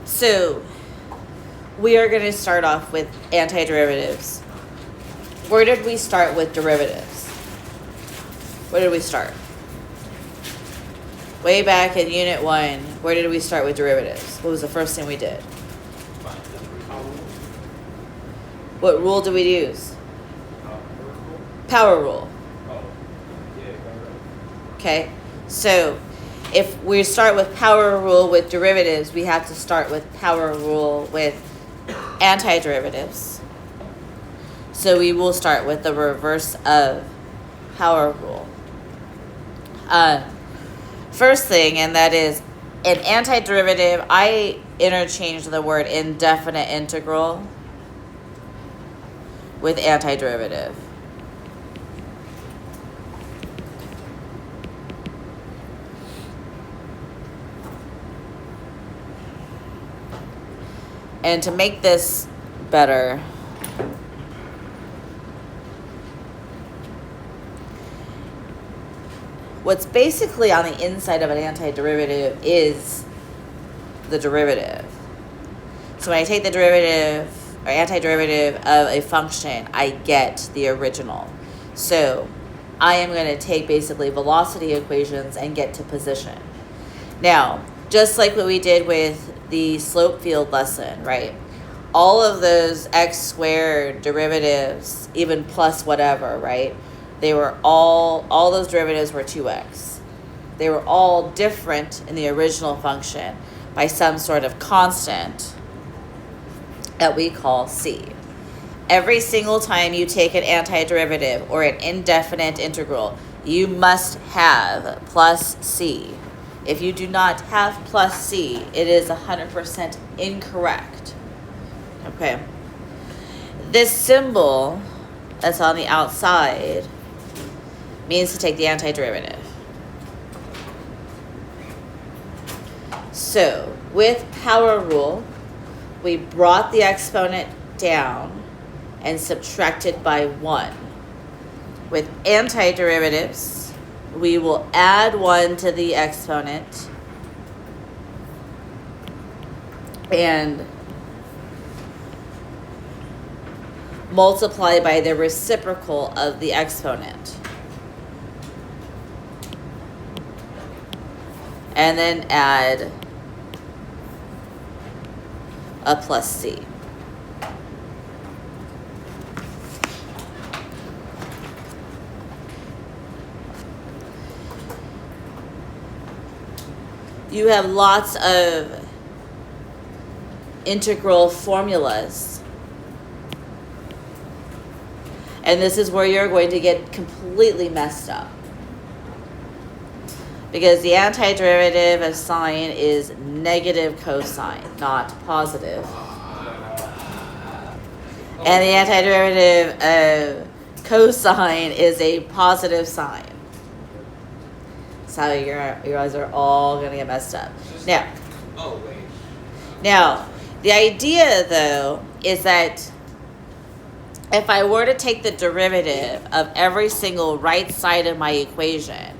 So we are going to start off with antiderivatives. Where did we start with derivatives? Where did we start? Way back in Unit 1, where did we start with derivatives? What was the first thing we did? What rule did we use? Power rule. Okay, so if we start with power rule with derivatives, we have to start with power rule with antiderivatives. So we will start with the reverse of power rule. First thing, and that is an antiderivative, I interchanged the word indefinite integral with antiderivative. And to make this better, what's basically on the inside of an antiderivative is the derivative. So when I take the derivative or antiderivative of a function, I get the original. So I am going to take basically velocity equations and get to position. Now, just like what we did with the slope field lesson, right? All of those x squared derivatives, even plus whatever, right? They were all those derivatives were 2x. They were all different in the original function by some sort of constant that we call c. Every single time you take an antiderivative or an indefinite integral, you must have plus c. If you do not have plus c, it is 100% incorrect. Okay. This symbol that's on the outside means to take the antiderivative. So, with power rule, we brought the exponent down and subtracted by 1. With antiderivatives, we will add 1 to the exponent and multiply by the reciprocal of the exponent. And then add a plus c. You have lots of integral formulas. And this is where you're going to get completely messed up. Because the antiderivative of sine is negative cosine, not positive. And the antiderivative of cosine is a positive sine. So you guys are all going to get messed up. Now, the idea, though, is that if I were to take the derivative of every single right side of my equation,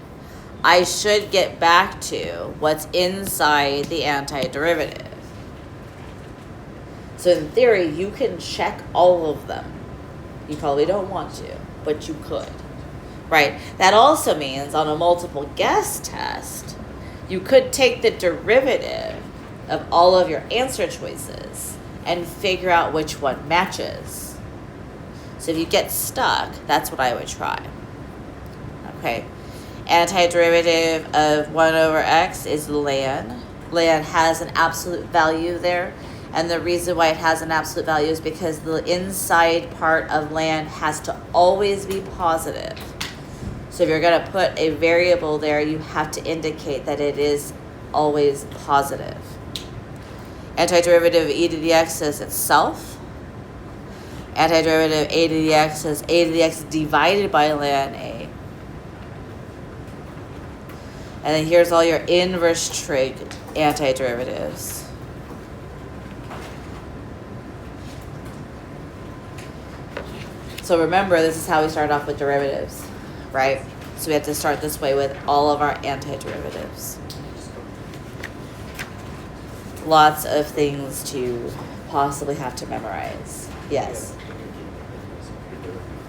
I should get back to what's inside the antiderivative. So in theory, you can check all of them. You probably don't want to, but you could. Right? That also means on a multiple guess test, you could take the derivative of all of your answer choices and figure out which one matches. So if you get stuck, that's what I would try. Okay. Antiderivative of 1 over x is ln. Ln has an absolute value there. And the reason why it has an absolute value is because the inside part of ln has to always be positive. So if you're going to put a variable there, you have to indicate that it is always positive. Antiderivative of e to the x is itself. Antiderivative of a to the x is a to the x divided by ln a. And then here's all your inverse trig antiderivatives. So remember, this is how we start off with derivatives, right? So we have to start this way with all of our antiderivatives. lots of things to possibly have to memorize. Yes.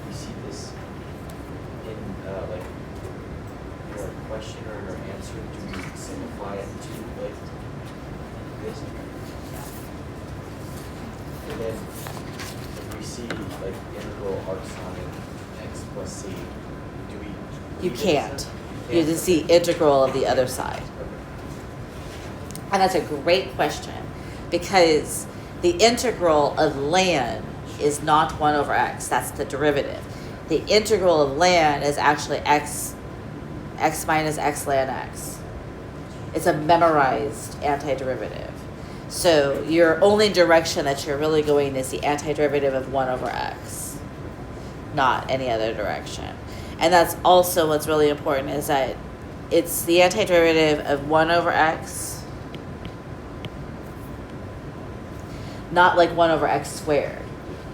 You see this in like your question or your answer. Do we simplify it to like this? And then if we see like integral arc sine x plus c, do we? You can't. You just see integral of the other side. And that's a great question, because the integral of ln is not 1 over x. That's the derivative. The integral of ln is actually x minus x ln x. It's a memorized antiderivative. So your only direction that you're really going is the antiderivative of 1 over x, not any other direction. And that's also what's really important, is that it's the antiderivative of 1 over x, not like 1 over x squared.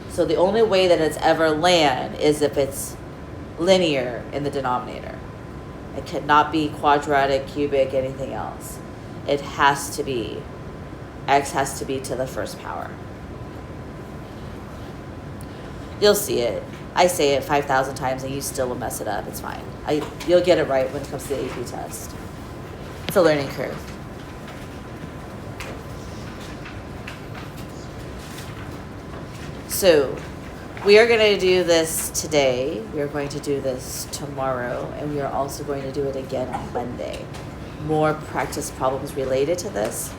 So the only way that it's ever ln is if it's linear in the denominator. It cannot be quadratic, cubic, anything else. It has to be, x has to be to the first power. You'll see it. I say it 5,000 times and you still will mess it up. It's fine. You'll get it right when it comes to the AP test. It's a learning curve. So we are going to do this today. We are going to do this tomorrow. And we are also going to do it again on Monday. More practice problems related to this.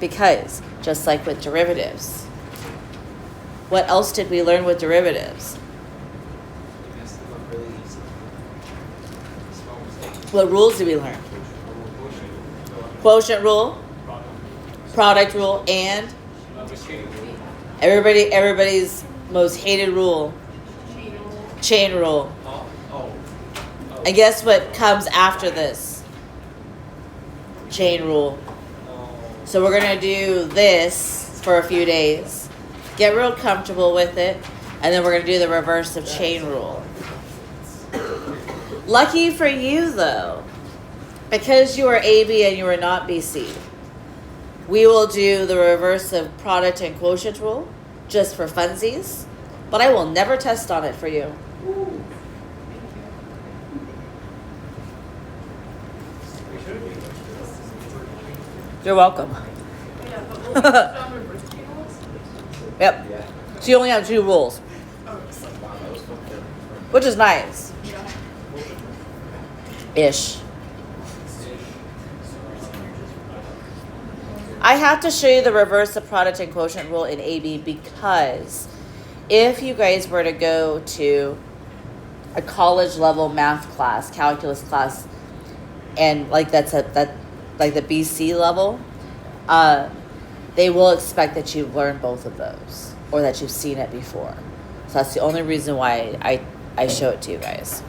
Because just like with derivatives, what else did we learn with derivatives? What rules did we learn? Quotient rule, product rule, and everybody's most hated rule, chain rule. And guess what comes after this? Chain rule. So we're going to do this for a few days. Get real comfortable with it. And then we're going to do the reverse of chain rule. Lucky for you, though, because you are AB and you are not BC, we will do the reverse of product and quotient rule just for funsies. But I will never test on it for you. You're welcome. Yep. So you only have 2 rules, which is nice. Ish. I have to show you the reverse of product and quotient rule in AB, because if you guys were to go to a college level math class, calculus class, and like like the BC level, they will expect that you've learned both of those or that you've seen it before. So that's the only reason why I show it to you guys.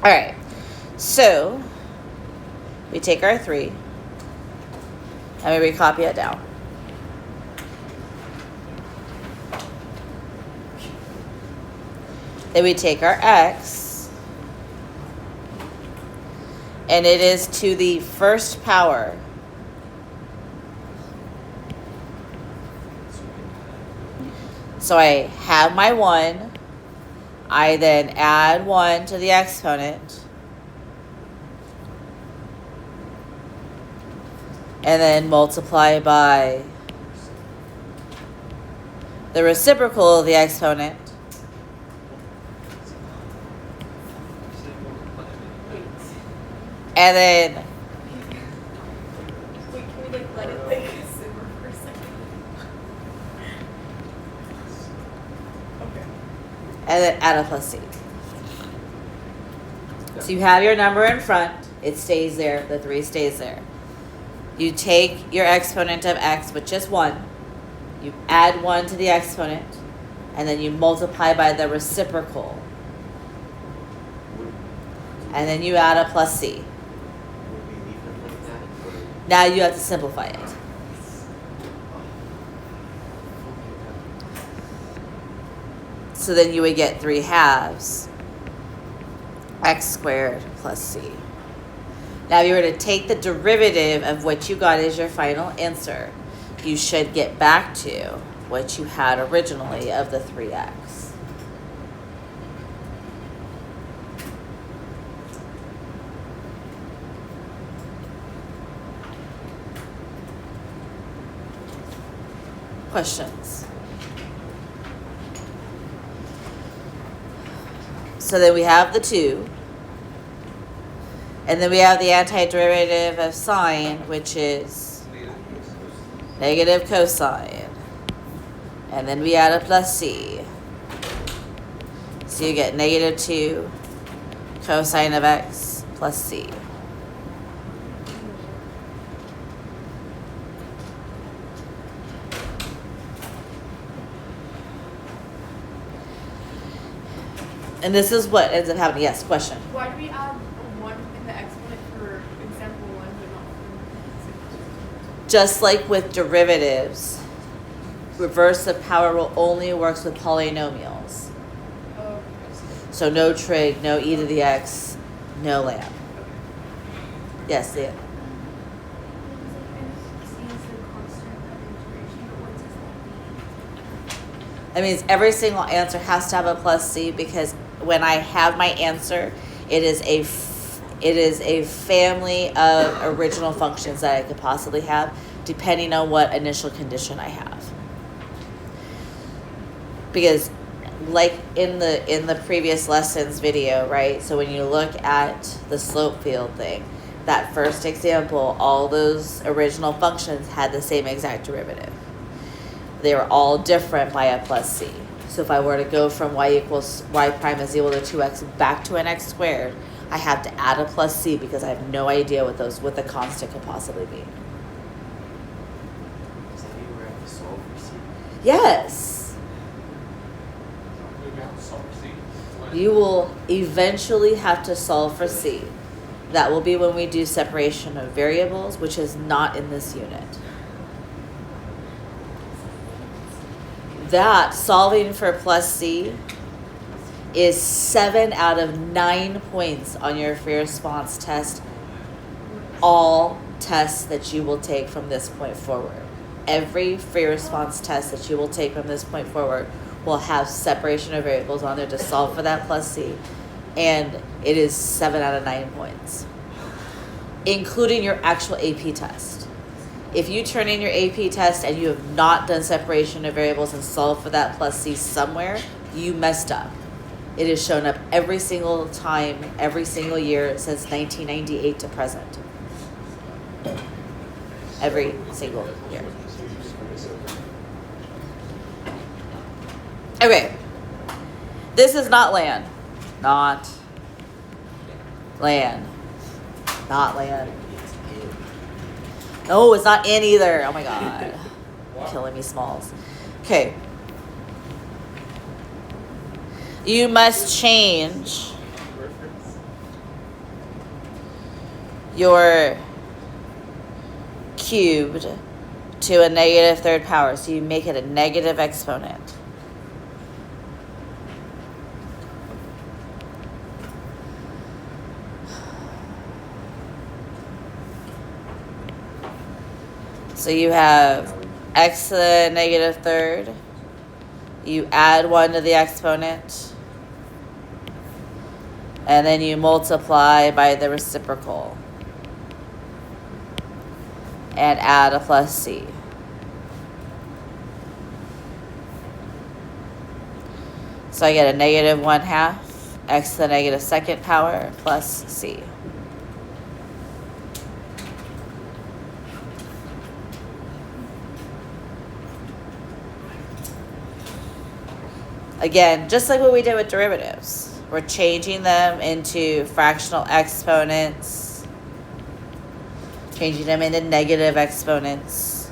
All right. So we take our 3 and we recopy it down. Then we take our x, and it is to the first power. So I have my 1. I then add 1 to the exponent. And then multiply by the reciprocal of the exponent. And then Wait, can we let it simmer for a second? Okay. and then add a plus c. So you have your number in front. It stays there. The 3 stays there. You take your exponent of x, which is 1. You add 1 to the exponent. And then you multiply by the reciprocal. And then you add a plus c. Now you have to simplify it. So then you would get 3 halves x squared plus c. Now, if you were to take the derivative of what you got as your final answer, you should get back to what you had originally of the 3x. Questions? So then we have the 2. And then we have the antiderivative of sine, which is negative cosine. And then we add a plus c. So you get negative 2 cosine of x plus c. And this is what ends up happening. Yes, question. Why do we add a 1 in the exponent for example 1 but not for Just like with derivatives, reverse of power rule only works with polynomials. Oh, So no trig, no e to the x, no lamb. Yes, Leah. That means every single answer has to have a plus c, because when I have my answer, it is a family of original functions that I could possibly have, depending on what initial condition I have. Because like in the previous lessons video, right? So when you look at the slope field thing, that first example, all those original functions had the same exact derivative. They were all different by a plus c. So if I were to go from y prime is equal to 2x back to an x squared, I have to add a plus c because I have no idea what the constant could possibly be. Is that you were have to solve for c? Yes. You will eventually have to solve for c. That will be when we do separation of variables, which is not in this unit. That solving for plus c is 7 out of 9 points on your free response test. All tests that you will take from this point forward. Every free response test that you will take from this point forward will have separation of variables on there to solve for that plus c. And it is 7 out of 9 points, including your actual AP test. If you turn in your AP test and you have not done separation of variables and solved for that plus c somewhere, you messed up. It has shown up every single time, every single year since 1998 to present. Every single year. Okay. This is not land. Not land. Not land. No, it's not in either. Oh my god. Killing me, Smalls. Okay. You must change your cubed to a negative third power. So you make it a negative exponent. So you have x to the negative third. You add 1 to the exponent. And then you multiply by the reciprocal. And add a plus c. So I get a negative 1/2 x to the negative second power plus c. Again, just like what we did with derivatives, we're changing them into fractional exponents, changing them into negative exponents.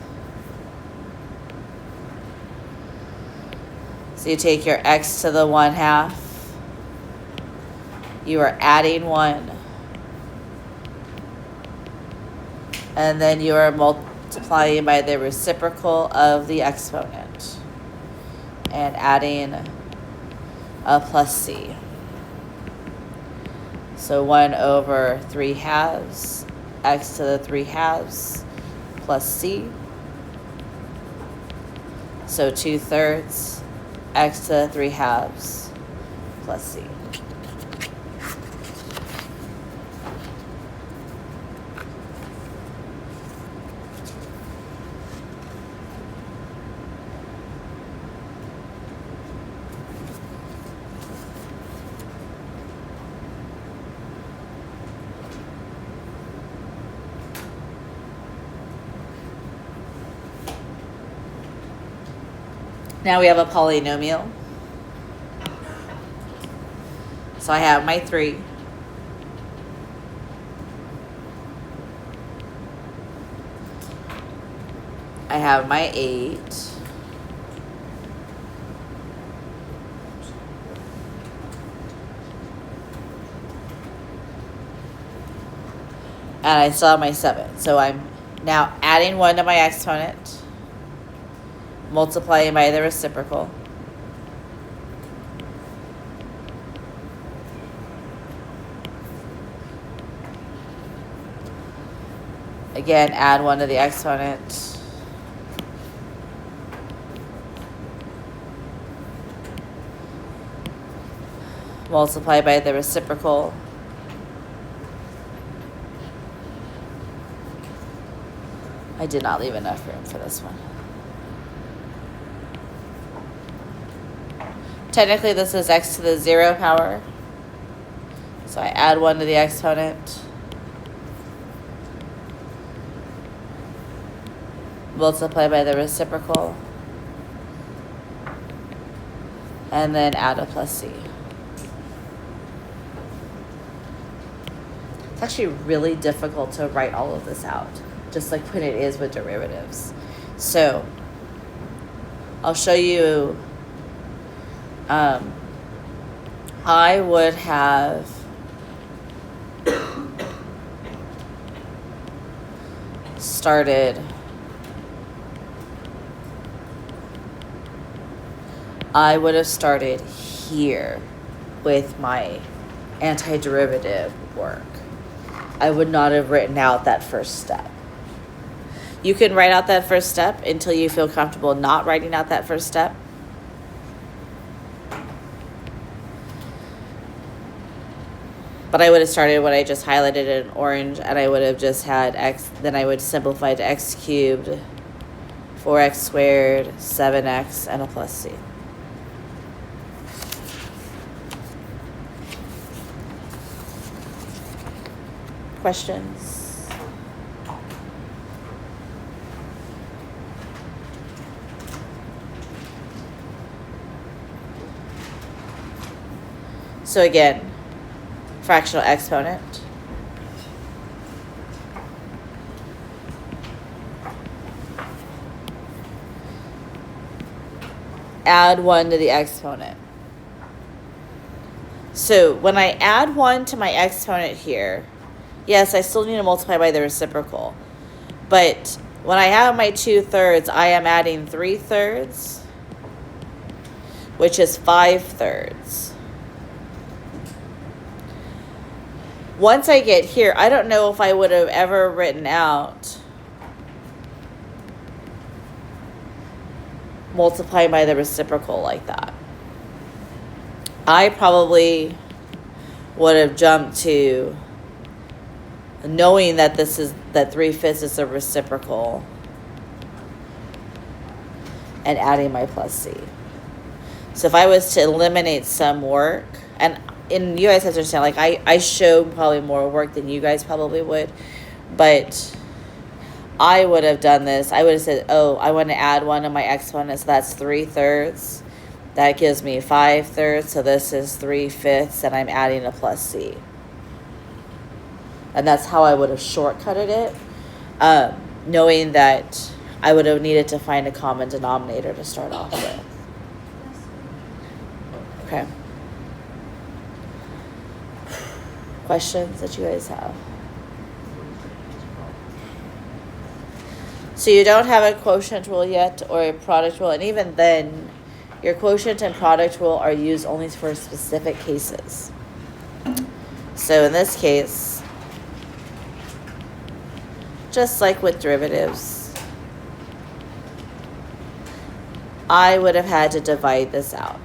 So you take your x to the 1/2, you are adding 1, and then you are multiplying by the reciprocal of the exponent and adding a plus c. So 1/3 halves x to the 3/2 plus c. So 2/3 x to the 3/2 plus c. Now we have a polynomial. So I have my 3. I have my 8. And I still have my 7. So I'm now adding 1 to my exponent, multiplying by the reciprocal. Again, add 1 to the exponent. Multiply by the reciprocal. I did not leave enough room for this one. Technically, this is x to the 0 power. So I add 1 to the exponent. Multiply by the reciprocal. And then add a plus c. It's actually really difficult to write all of this out, just like when it is with derivatives. So I'll show you. I would have started here with my antiderivative work. I would not have written out that first step. You can write out that first step until you feel comfortable not writing out that first step. But I would have started what I just highlighted in orange, and I would have just had x, then I would simplify to x cubed, 4x squared, 7x, and a plus c. Questions? So again, fractional exponent. Add 1 to the exponent. So when I add 1 to my exponent here, yes, I still need to multiply by the reciprocal. But when I have my 2/3, I am adding 3/3, which is 5/3. Once I get here, I don't know if I would have ever written out multiply by the reciprocal like that. I probably would have jumped to knowing that this is that 3/5 is a reciprocal and adding my plus c. So if I was to eliminate some work, and you guys have to understand, like I showed probably more work than you guys probably would, but I would have done this. I would have said, oh, I want to add 1 to my exponent, so that's 3/3. That gives me 5/3, so this is 3/5, and I'm adding a plus c. And that's how I would have shortcutted it, knowing that I would have needed to find a common denominator to start off with. Okay. Questions that you guys have? So you don't have a quotient rule yet or a product rule, and even then, your quotient and product rule are used only for specific cases. So in this case, just like with derivatives, I would have had to divide this out.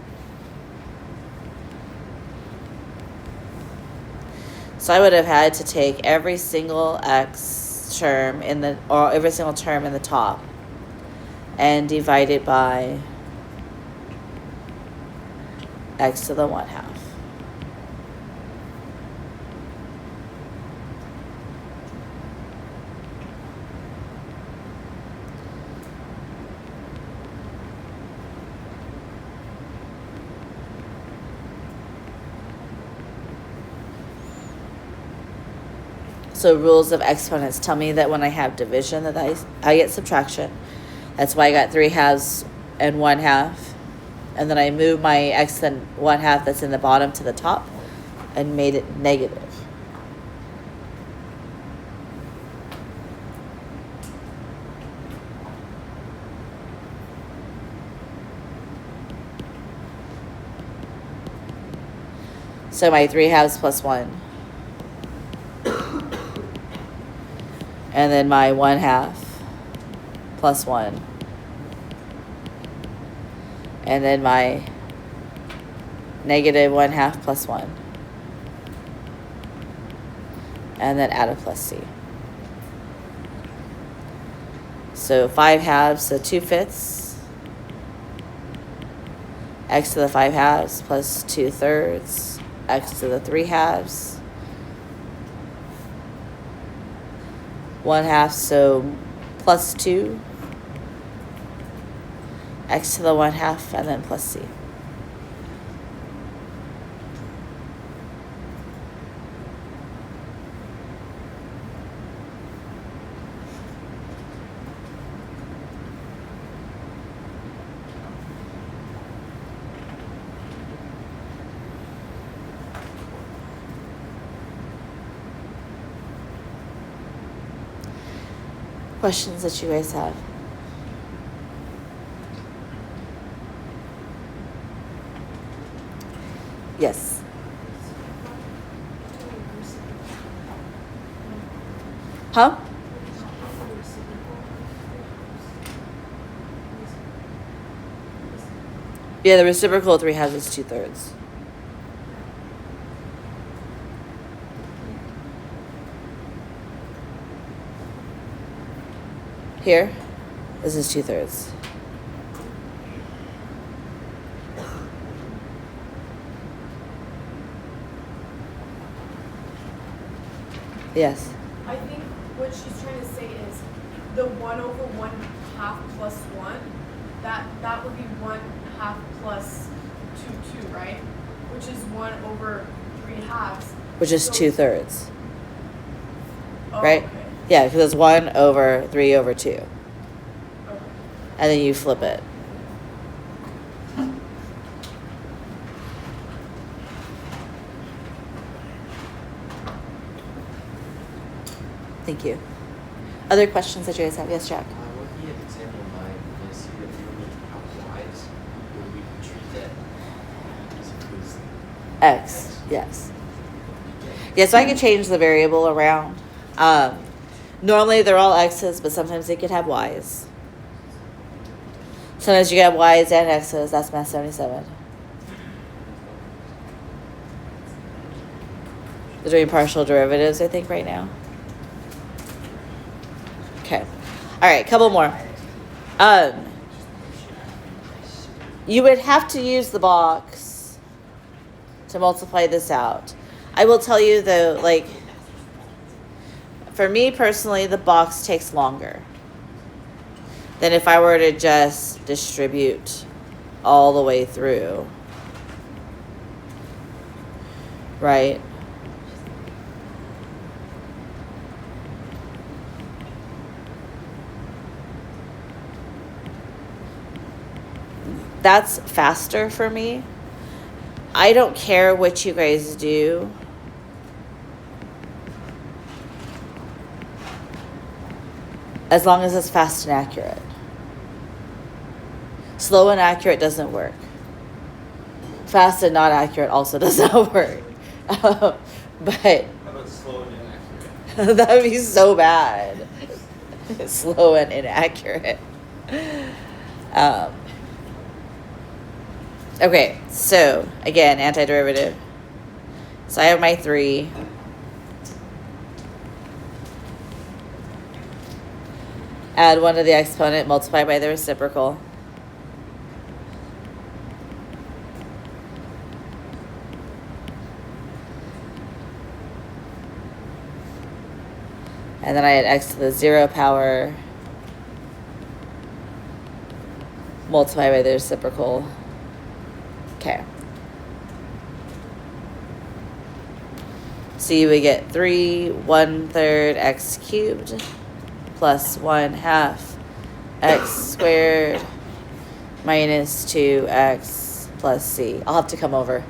So I would have had to take every single x term or every single term in the top and divide it by x to the 1/2. So rules of exponents tell me that when I have division that I get subtraction. That's why I got 3/2 and 1/2. And then I move my x and 1/2 that's in the bottom to the top and made it negative. So my 3/2 plus 1. And then my 1/2 plus 1. And then my negative 1/2 plus 1. And then add a plus c. So 5/2, so 2/5. X to the 5/2 plus 2/3. X to the 3/2. 1/2, so plus 2. X to the 1/2 and then plus c. Questions that you guys have? Yes. Huh? Yeah, the reciprocal of 3/2 is 2/3. Here, this is 2/3. Yes. I think what she's trying to say is the 1/1/2 plus 1, that would be 1/2 plus 2, right? Which is 1/3/2. Which is So- 2/3, Oh, right? okay. Yeah, because it's 1/3/2. Okay. And then you flip it. Thank you. Other questions that you guys have? Yes, Jack? Looking at example 9, when I see that we only have y's, would we treat that as if it was X, yes. Yeah, so I can change the variable around. Normally they're all X's, but sometimes they could have Y's. Sometimes you get Y's and X's. That's math 77. They're doing partial derivatives, I think, right now. Okay. All right, couple more. You would have to use the box to multiply this out. I will tell you though, like, for me personally, the box takes longer than if I were to just distribute all the way through. Right? That's faster for me. I don't care what you guys do. As long as it's fast and accurate. Slow and accurate doesn't work. Fast and not accurate also does not work. But How about slow and inaccurate? that would be so bad. Slow and inaccurate. Okay, so again, antiderivative. So I have my 3. Add 1 to the exponent, multiply by the reciprocal. And then I add x to the 0 power, multiply by the reciprocal. Okay. So you would get 3 1/3 x cubed plus 1/2 x squared minus 2x plus c. I'll have to come over.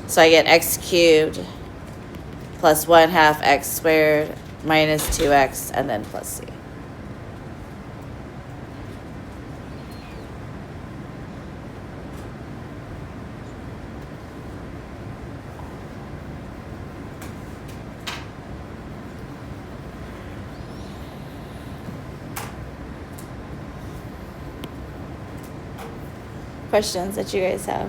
So I get x cubed plus 1/2 x squared minus 2x and then plus c. Questions that you guys have?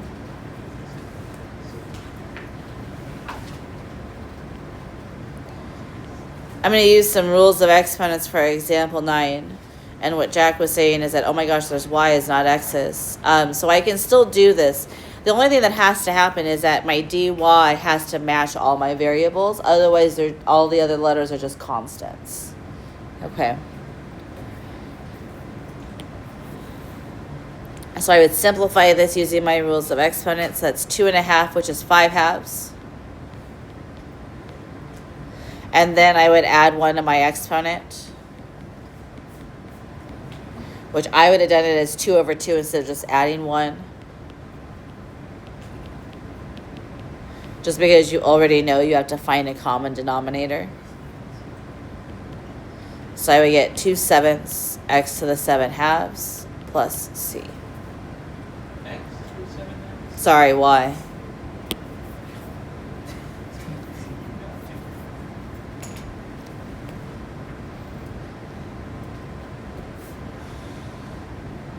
I'm going to use some rules of exponents for example 9. And what Jack was saying is that, oh my gosh, there's y's, not x's. So I can still do this. The only thing that has to happen is that my dy has to match all my variables. Otherwise, all the other letters are just constants. Okay. So I would simplify this using my rules of exponents. That's 2.5, which is 5/2. And then I would add 1 to my exponent, which I would have done it as 2/2 instead of just adding 1. Just because you already know you have to find a common denominator. So I would get 2/7 x to the 7/2 plus c. Sorry, y.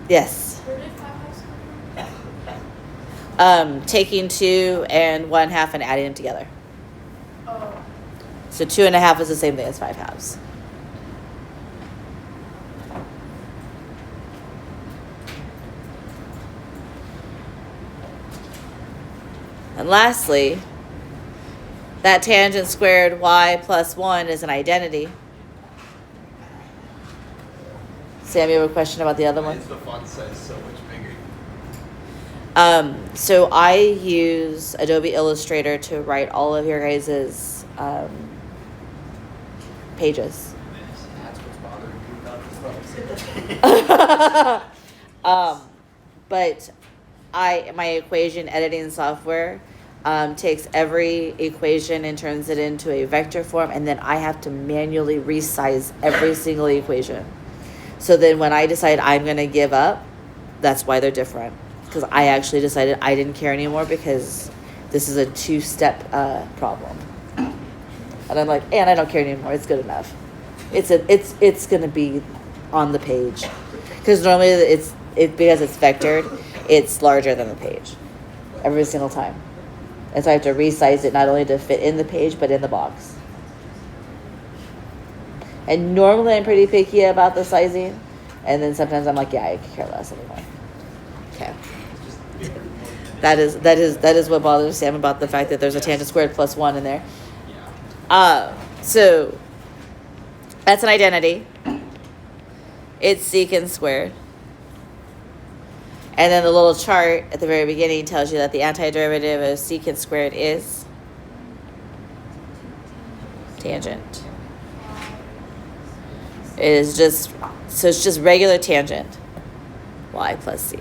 Yes. Where did 5/2 come from? Taking 2 and 1/2 and adding them together. Oh. So 2.5 is the same thing as 5/2. And lastly, that tangent squared y plus 1 is an identity. Sam, you have a question about the other Why one? is the font size so much bigger? So I use Adobe Illustrator to write all of your guys' pages. That's what's bothering me about this font. But my equation editing software takes every equation and turns it into a vector form, and then I have to manually resize every single equation. So then when I decide I'm going to give up, that's why they're different. Because I actually decided I didn't care anymore because this is a 2-step problem. And I'm like, and I don't care anymore. It's good enough. It's going to be on the page. Because normally because it's vectored, it's larger than the page every single time. And so I have to resize it not only to fit in the page, but in the box. And normally I'm pretty picky about the sizing. And then sometimes I'm like, yeah, I could care less anymore. Okay. That is what bothers Sam about the fact that there's a tangent squared plus 1 in there. So that's an identity. It's secant squared. And then the little chart at the very beginning tells you that the antiderivative of secant squared is tangent. It is just, so it's just regular tangent, y plus c.